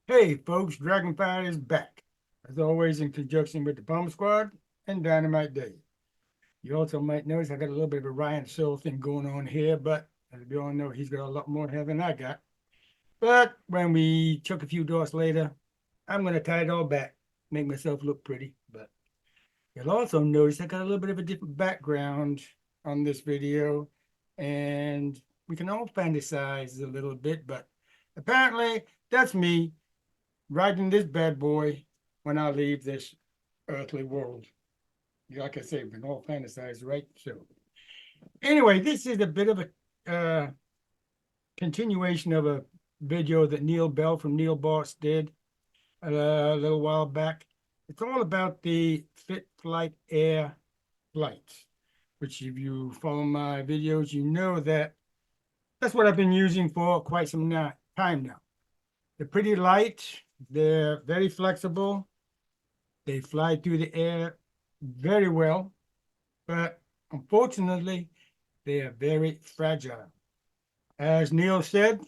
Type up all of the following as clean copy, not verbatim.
Hey folks, Dragonfire is back, as always in conjunction with the Bomb Squad and Dynamite Dave. You also might notice I got a little bit of a Ryan Soul thing going on here, but as we all know, he's got a lot more hair than I got. But when we chuck a few dots later, I'm going to tie it all back, make myself look pretty. But you'll also notice I got a little bit of a different background on this video, and we can all fantasize a little bit, but apparently that's me riding this bad boy when I leave this earthly world. Like I say, we can all fantasize, right? So, anyway, this is a bit of a continuation of a video that Neil Bell from Neil Boss did a little while back. It's all about the Fit Flight Air lights, which if you follow my videos, you know that that's what I've been using for quite some time now. They're pretty light. They're very flexible. They fly through the air very well, but unfortunately, they are very fragile. As Neil said,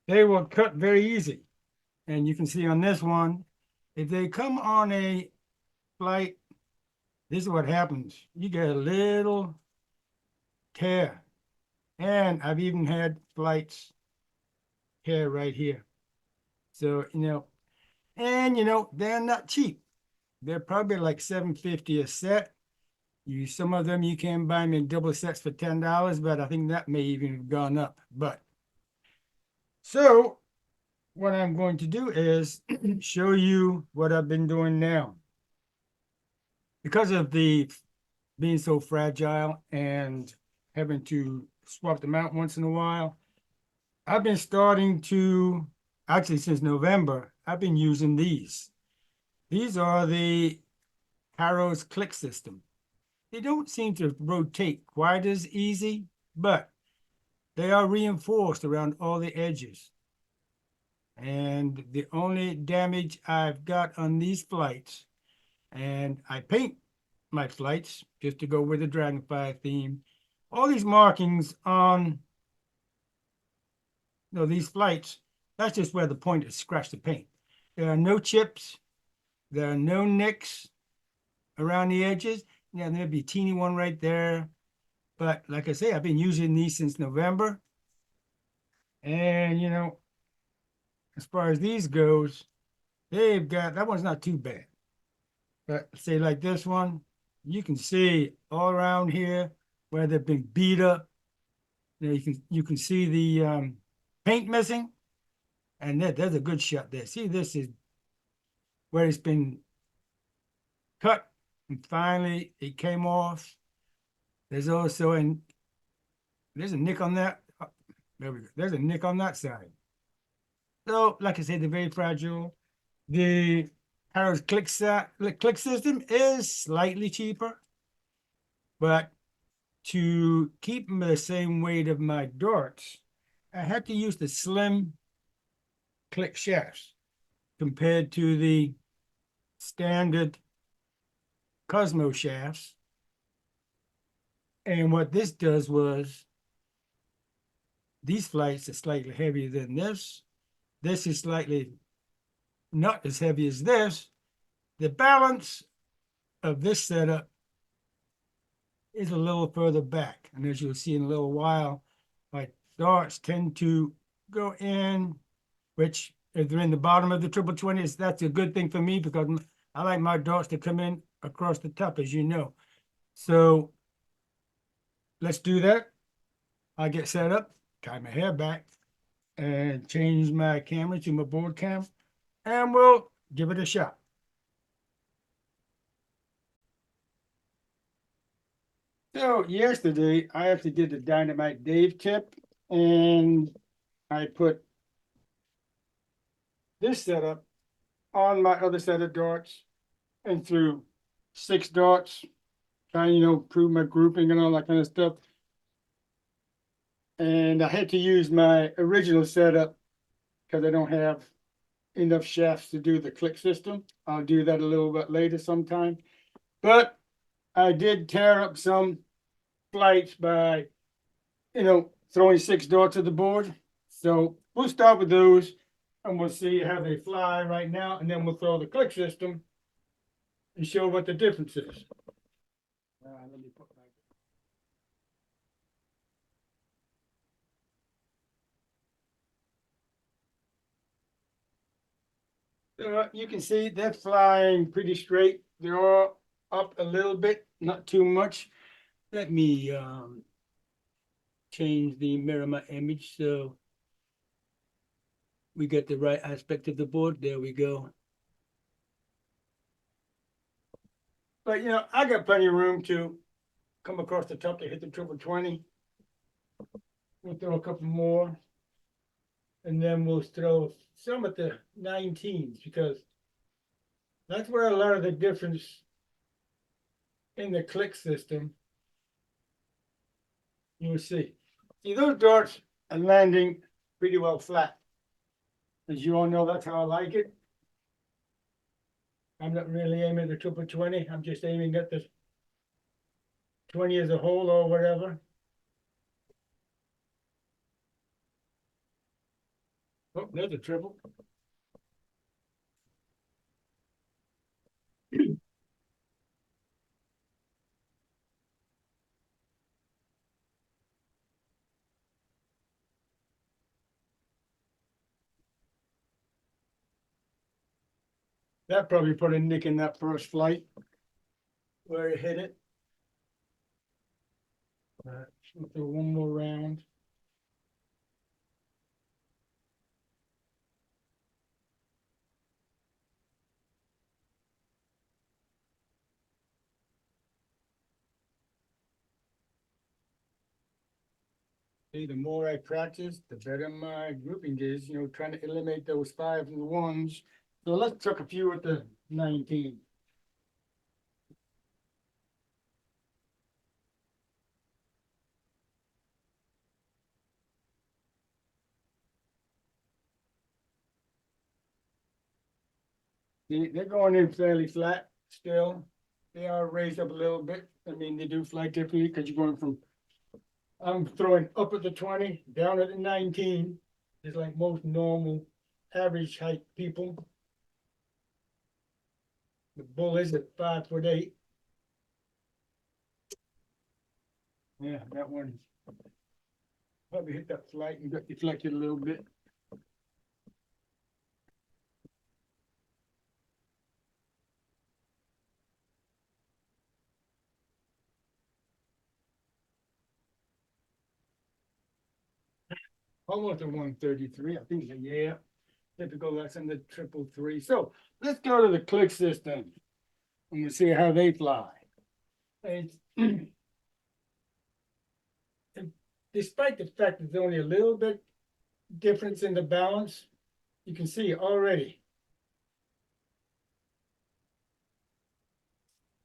they will cut very easy. And you can see on this one, if they come on a flight, this is what happens. You get a little tear. And I've even had flights tear right here. So, they're not cheap. They're probably like $7.50 a set. Some of them you can buy them in double sets for $10, but I think that may even have gone up. But so what I'm going to do is show you what I've been doing now. Because of the being so fragile and having to swap them out once in a while, I've been starting to, actually since November, I've been using these. These are the Harrows Clic system. They don't seem to rotate quite as easy, but they are reinforced around all the edges. And the only damage I've got on these flights, and I paint my flights just to go with the Dragonfire theme, all these markings on these flights, that's just where the point is scratched the paint. There are no chips, there are no nicks around the edges. Yeah, there'd be a teeny one right there. But like I say, I've been using these since November. And as far as these goes, they've got that one's not too bad. But say like this one, you can see all around here where they've been beat up. You can see the paint missing, and there's a good shot there. See, this is where it's been cut, and finally it came off. There's also there's a nick on that. Oh, there we go. There's a nick on that side. So, like I said, they're very fragile. The Harrows Clic system is slightly cheaper, but to keep the same weight of my darts, I had to use the slim Clic shafts compared to the standard Cosmo shafts. And what this does was these flights are slightly heavier than this. This is slightly not as heavy as this. The balance of this setup is a little further back. And as you'll see in a little while, my darts tend to go in, which if they're in the bottom of the triple 20s, that's a good thing for me because I like my darts to come in across the top, as you know. So let's do that. I get set up, tie my hair back, and change my camera to my board cam, and we'll give it a shot. So yesterday, I actually did the Dynamite Dave tip, and I put this setup on my other set of darts and threw 6 darts, trying, prove my grouping and all that kind of stuff. And I had to use my original setup because I don't have enough shafts to do the Clic system. I'll do that a little bit later sometime. But I did tear up some flights by, throwing 6 darts at the board. So we'll start with those. and we'll see how they fly right now, and then we'll throw the click system and show what the difference is. Let me put you can see they're flying pretty straight. They're all up a little bit, not too much. Let me change the mirror my image so we get the right aspect of the board. There we go. But I got plenty of room to come across the top to hit the triple 20. We'll throw a couple more. And then we'll throw some at the 19s because that's where a lot of the difference in the click system. You will see. See, those darts are landing pretty well flat. As you all know, that's how I like it. I'm not really aiming at the triple 20. I'm just aiming at the 20 as a whole or whatever. Oh, there's a triple. That probably put a nick in that first flight where it hit it. All right, we'll throw one more round. See, the more I practice, the better my grouping is, trying to eliminate those 5s and 1s. So let's chuck a few at the 19. See, they're going in fairly flat still. They are raised up a little bit. I mean, they do fly differently because you're going from, I'm throwing up at the 20, down at the 19. It's like most normal average height people. The bull is at 5'8". Yeah, that one probably hit that flight and got deflected a little bit. Almost a 133. I think, yeah. Typical, that's in the triple 3. So let's go to the click system and we'll see how they fly. It's, despite the fact that there's only a little bit difference in the balance, you can see already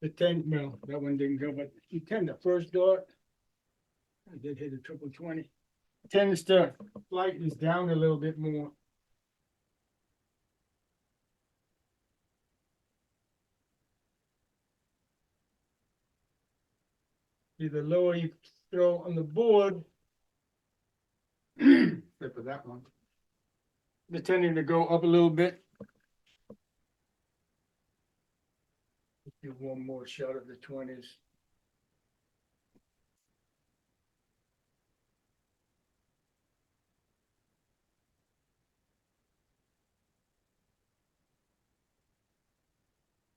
the 10, well, that one didn't go, but you tend the first dart, I did hit a triple 20, tends to flight is down a little bit more. See, the lower you throw on the board, except for that one, they're tending to go up a little bit. Let's do one more shot of the 20s.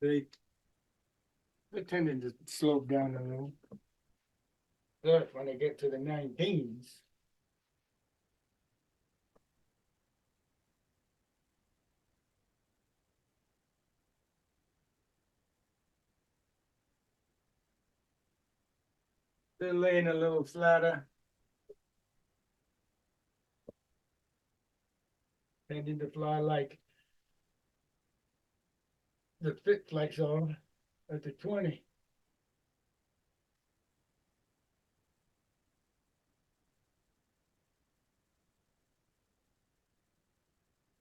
They're tending to slope down a little. But when they get to the 19s, they're laying a little flatter. Tending to fly like the fit flights are at the 20.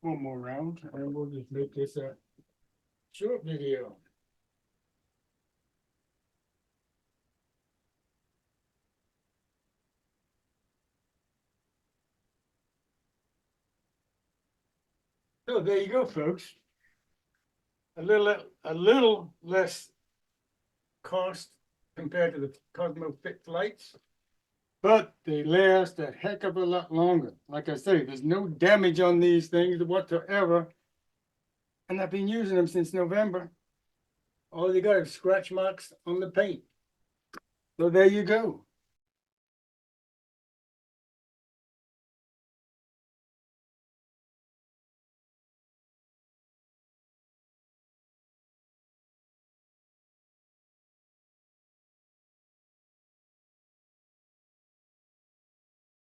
One more round, and we'll just make this a short video. So there you go, folks. A little less cost compared to the Cosmo Fit lights, but they last a heck of a lot longer. Like I say, there's no damage on these things whatsoever, and I've been using them since November. All they got is scratch marks on the paint. So there you go.